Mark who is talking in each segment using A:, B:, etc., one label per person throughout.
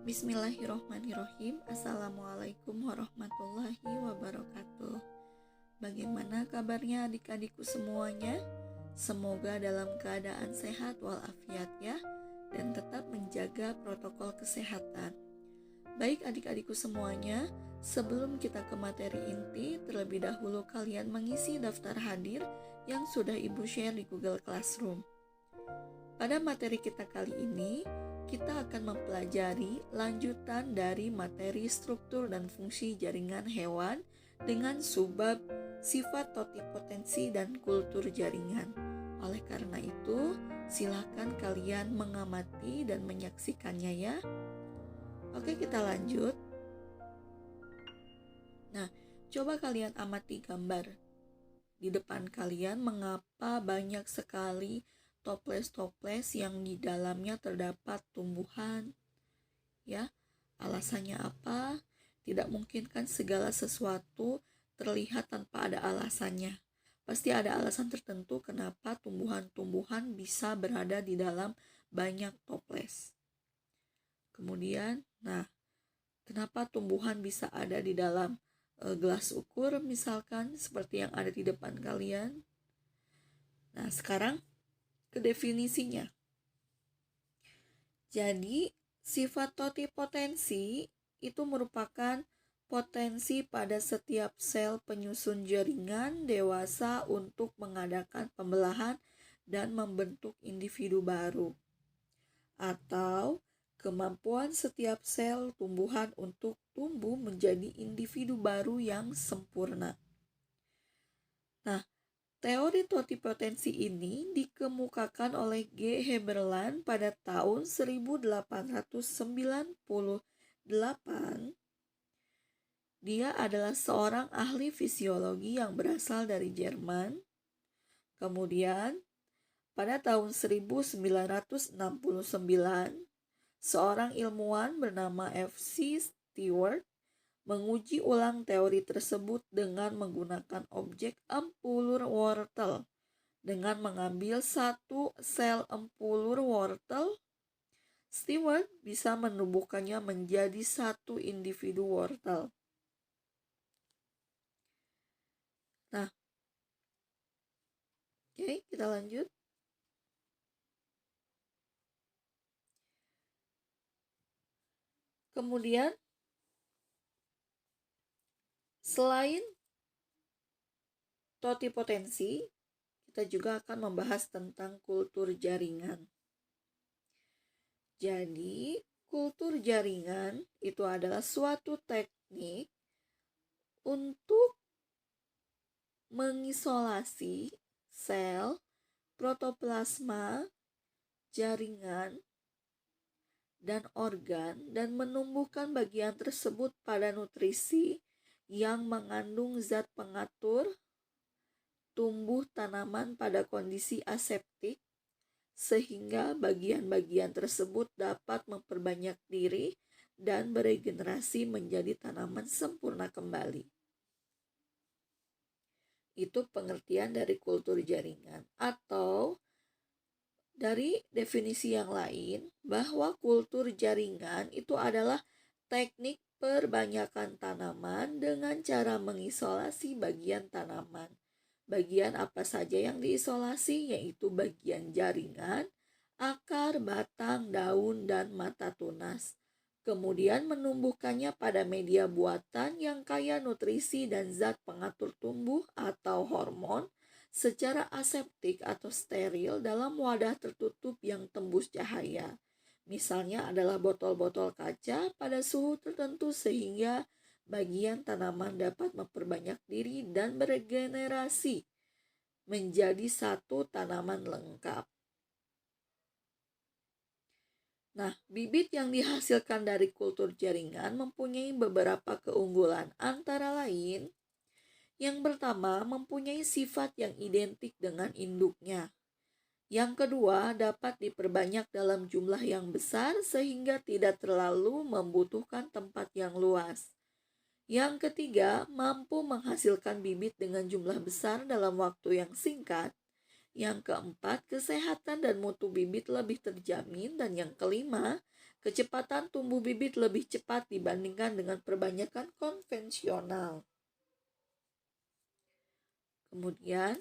A: Bismillahirrohmanirrohim. Assalamualaikum warahmatullahi wabarakatuh. Bagaimana kabarnya adik-adikku semuanya? Semoga dalam keadaan sehat walafiat ya, dan tetap menjaga protokol kesehatan. Baik adik-adikku semuanya, sebelum kita ke materi inti, terlebih dahulu kalian mengisi daftar hadir yang sudah Ibu share di Google Classroom. Pada materi kita kali ini, kita akan mempelajari lanjutan dari materi struktur dan fungsi jaringan hewan dengan subbab sifat totipotensi dan kultur jaringan. Oleh karena itu, silakan kalian mengamati dan menyaksikannya ya. Oke, kita lanjut. Nah, coba kalian amati gambar. Di depan kalian mengapa banyak sekali toples-toples yang di dalamnya terdapat tumbuhan. Ya, alasannya apa? Tidak mungkin kan segala sesuatu terlihat tanpa ada alasannya. Pasti ada alasan tertentu kenapa tumbuhan-tumbuhan bisa berada di dalam banyak toples. Kemudian, kenapa tumbuhan bisa ada di dalam gelas ukur misalkan seperti yang ada di depan kalian? Nah, sekarang ke definisinya. Jadi, sifat totipotensi itu merupakan potensi pada setiap sel penyusun jaringan dewasa untuk mengadakan pembelahan dan membentuk individu baru. Atau kemampuan setiap sel tumbuhan untuk tumbuh menjadi individu baru yang sempurna. Nah, teori totipotensi ini dikemukakan oleh G. Heberlein pada tahun 1898. Dia adalah seorang ahli fisiologi yang berasal dari Jerman. Kemudian, pada tahun 1969, seorang ilmuwan bernama F.C. Stewart menguji ulang teori tersebut dengan menggunakan objek empulur wortel. Dengan mengambil satu sel empulur wortel, Stewart bisa menumbuhkannya menjadi satu individu wortel. Nah, oke, kita lanjut. Kemudian, selain totipotensi, kita juga akan membahas tentang kultur jaringan. Jadi, kultur jaringan itu adalah suatu teknik untuk mengisolasi sel, protoplasma, jaringan, dan organ dan menumbuhkan bagian tersebut pada nutrisi yang mengandung zat pengatur tumbuh tanaman pada kondisi aseptik sehingga bagian-bagian tersebut dapat memperbanyak diri dan beregenerasi menjadi tanaman sempurna kembali. Itu pengertian dari kultur jaringan. Atau dari definisi yang lain, bahwa kultur jaringan itu adalah teknik perbanyakan tanaman dengan cara mengisolasi bagian tanaman. Bagian apa saja yang diisolasi, yaitu bagian jaringan, akar, batang, daun, dan mata tunas. Kemudian menumbuhkannya pada media buatan yang kaya nutrisi dan zat pengatur tumbuh atau hormon secara aseptik atau steril dalam wadah tertutup yang tembus cahaya. Misalnya adalah botol-botol kaca pada suhu tertentu sehingga bagian tanaman dapat memperbanyak diri dan beregenerasi menjadi satu tanaman lengkap. Nah, bibit yang dihasilkan dari kultur jaringan mempunyai beberapa keunggulan, antara lain yang pertama, mempunyai sifat yang identik dengan induknya. Yang kedua, dapat diperbanyak dalam jumlah yang besar sehingga tidak terlalu membutuhkan tempat yang luas. Yang ketiga, mampu menghasilkan bibit dengan jumlah besar dalam waktu yang singkat. Yang keempat, kesehatan dan mutu bibit lebih terjamin. Dan yang kelima, Kecepatan tumbuh bibit lebih cepat dibandingkan dengan perbanyakan konvensional. Kemudian,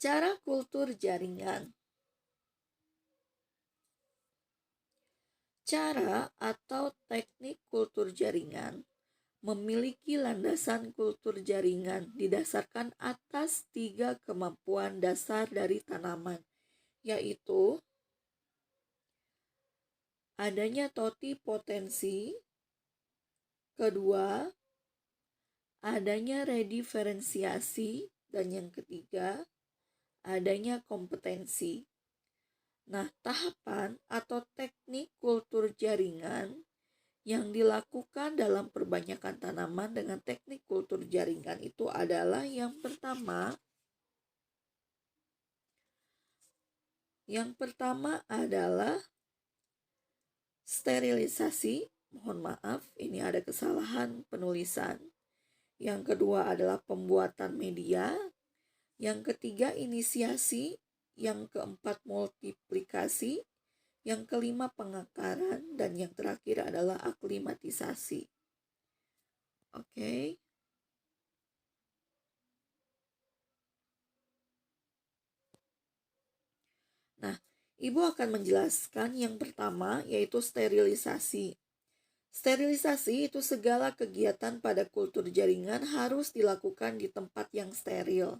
A: cara kultur jaringan. Cara atau teknik kultur jaringan memiliki landasan kultur jaringan didasarkan atas 3 kemampuan dasar dari tanaman, yaitu adanya totipotensi, kedua, adanya rediferensiasi, dan yang ketiga, adanya kompetensi. Nah, tahapan atau teknik kultur jaringan yang dilakukan dalam perbanyakan tanaman dengan teknik kultur jaringan itu adalah yang pertama adalah sterilisasi. Mohon maaf, ini ada kesalahan penulisan. Yang kedua adalah pembuatan media. Yang ketiga inisiasi. Yang keempat multiplikasi. Yang kelima pengakaran. Dan yang terakhir adalah aklimatisasi. Oke. Nah, Ibu akan menjelaskan yang pertama yaitu sterilisasi. Sterilisasi itu segala kegiatan pada kultur jaringan harus dilakukan di tempat yang steril.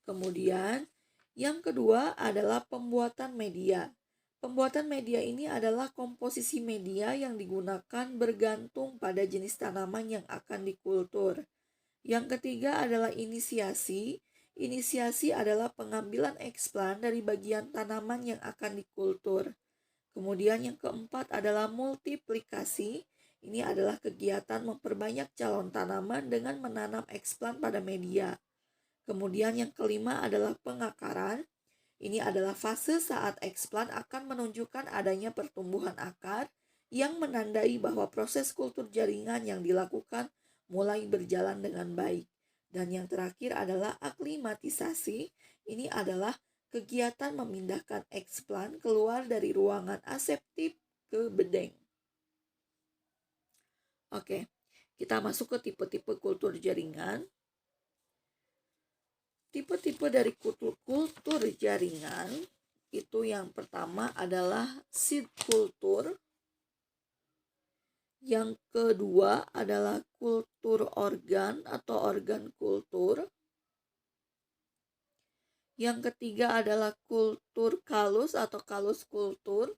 A: Kemudian, yang kedua adalah pembuatan media. Pembuatan media ini adalah komposisi media yang digunakan bergantung pada jenis tanaman yang akan dikultur. Yang ketiga adalah inisiasi. Inisiasi adalah pengambilan eksplan dari bagian tanaman yang akan dikultur. Kemudian yang keempat adalah multiplikasi. Ini adalah kegiatan memperbanyak calon tanaman dengan menanam eksplan pada media. Kemudian yang kelima adalah pengakaran. Ini adalah fase saat eksplan akan menunjukkan adanya pertumbuhan akar yang menandai bahwa proses kultur jaringan yang dilakukan mulai berjalan dengan baik. Dan yang terakhir adalah aklimatisasi. Ini adalah kegiatan memindahkan eksplan keluar dari ruangan aseptik ke bedeng. Oke, kita masuk ke tipe-tipe kultur jaringan. Tipe-tipe dari kultur jaringan itu yang pertama adalah seed kultur. Yang kedua adalah kultur organ atau organ kultur. Yang ketiga adalah kultur kalus atau kalus kultur.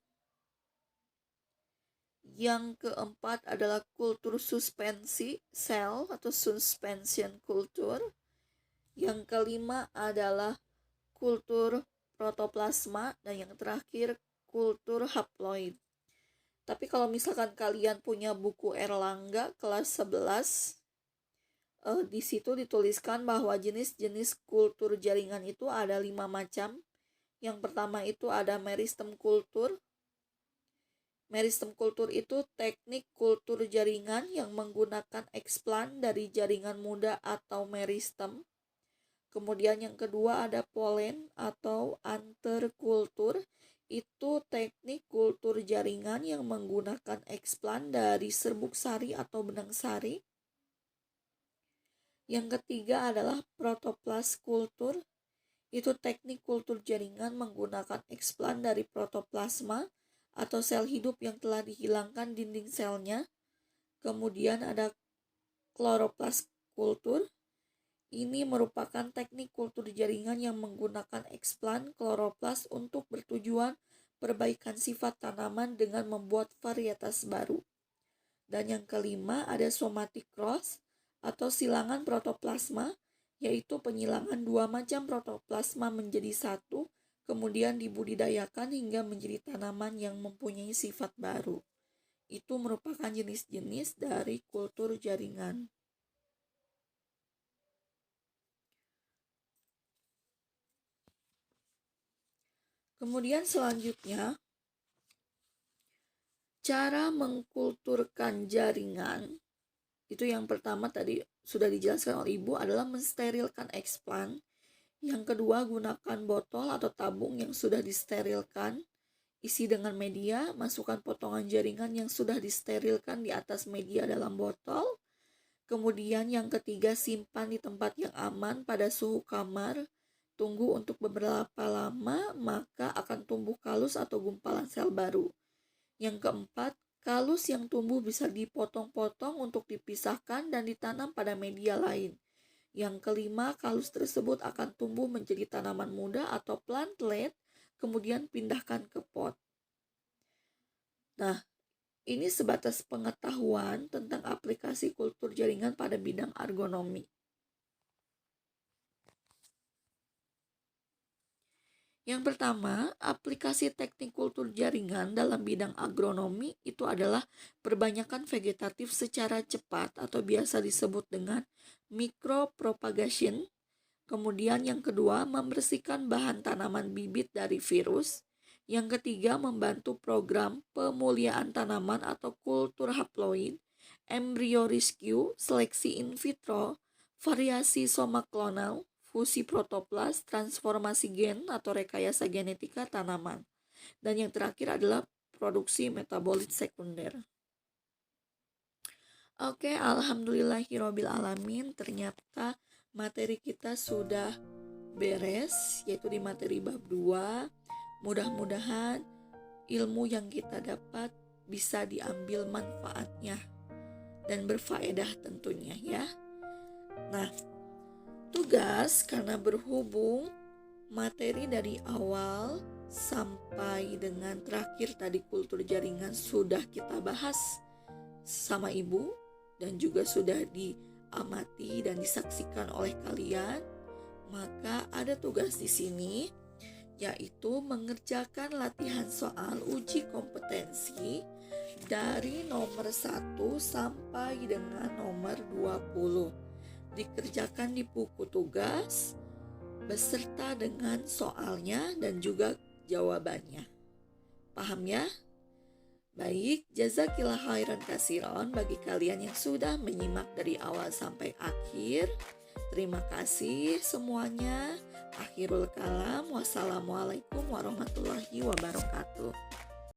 A: Yang keempat adalah kultur suspensi sel atau suspension kultur. Yang kelima adalah kultur protoplasma dan yang terakhir kultur haploid. Tapi kalau misalkan kalian punya buku Erlangga kelas 11, di situ dituliskan bahwa jenis-jenis kultur jaringan itu ada 5 macam. Yang pertama itu ada meristem kultur. Meristem kultur itu teknik kultur jaringan yang menggunakan eksplan dari jaringan muda atau meristem. Kemudian yang kedua ada polen atau anterkultur. Itu teknik kultur jaringan yang menggunakan eksplan dari serbuk sari atau benang sari. Yang ketiga adalah protoplas kultur. Itu teknik kultur jaringan menggunakan eksplan dari protoplasma atau sel hidup yang telah dihilangkan dinding selnya. Kemudian ada kloroplas kultur. Ini merupakan teknik kultur jaringan yang menggunakan eksplan kloroplas untuk bertujuan perbaikan sifat tanaman dengan membuat varietas baru. Dan yang kelima ada somatic cross atau silangan protoplasma, yaitu penyilangan 2 macam protoplasma menjadi satu, kemudian dibudidayakan hingga menjadi tanaman yang mempunyai sifat baru. Itu merupakan jenis-jenis dari kultur jaringan. Kemudian selanjutnya, cara mengkulturkan jaringan Itu yang pertama tadi sudah dijelaskan oleh Ibu adalah mensterilkan eksplan. Yang kedua, gunakan botol atau tabung yang sudah disterilkan. Isi dengan media, masukkan potongan jaringan yang sudah disterilkan di atas media dalam botol. Kemudian yang ketiga, simpan di tempat yang aman pada suhu kamar. Tunggu untuk beberapa lama, maka akan tumbuh kalus atau gumpalan sel baru. Yang keempat, kalus yang tumbuh bisa dipotong-potong untuk dipisahkan dan ditanam pada media lain. Yang kelima, kalus tersebut akan tumbuh menjadi tanaman muda atau plantlet, kemudian pindahkan ke pot. Nah, ini sebatas pengetahuan tentang aplikasi kultur jaringan pada bidang agronomi. Yang pertama, aplikasi teknik kultur jaringan dalam bidang agronomi itu adalah perbanyakan vegetatif secara cepat atau biasa disebut dengan micropropagation. Kemudian yang kedua, membersihkan bahan tanaman bibit dari virus. Yang ketiga, membantu program pemuliaan tanaman atau kultur haploid, embryo rescue, seleksi in vitro, variasi soma klonal, fusi protoplas, transformasi gen atau rekayasa genetika tanaman. Dan yang terakhir adalah produksi metabolit sekunder. Oke, alhamdulillahirabbil alamin, ternyata materi kita sudah beres, yaitu di materi bab 2. Mudah-mudahan ilmu yang kita dapat bisa diambil manfaatnya dan berfaedah tentunya ya. Nah, tugas karena berhubung materi dari awal sampai dengan terakhir tadi kultur jaringan sudah kita bahas sama Ibu dan juga sudah diamati dan disaksikan oleh kalian, maka ada tugas di sini yaitu mengerjakan latihan soal uji kompetensi dari nomor 1 sampai dengan nomor 20. Dikerjakan di buku tugas beserta dengan soalnya dan juga jawabannya. Paham ya? Baik, jazakillah khairan kasiron bagi kalian yang sudah menyimak dari awal sampai akhir. Terima kasih semuanya. Akhirul kalam. Wassalamualaikum warahmatullahi wabarakatuh.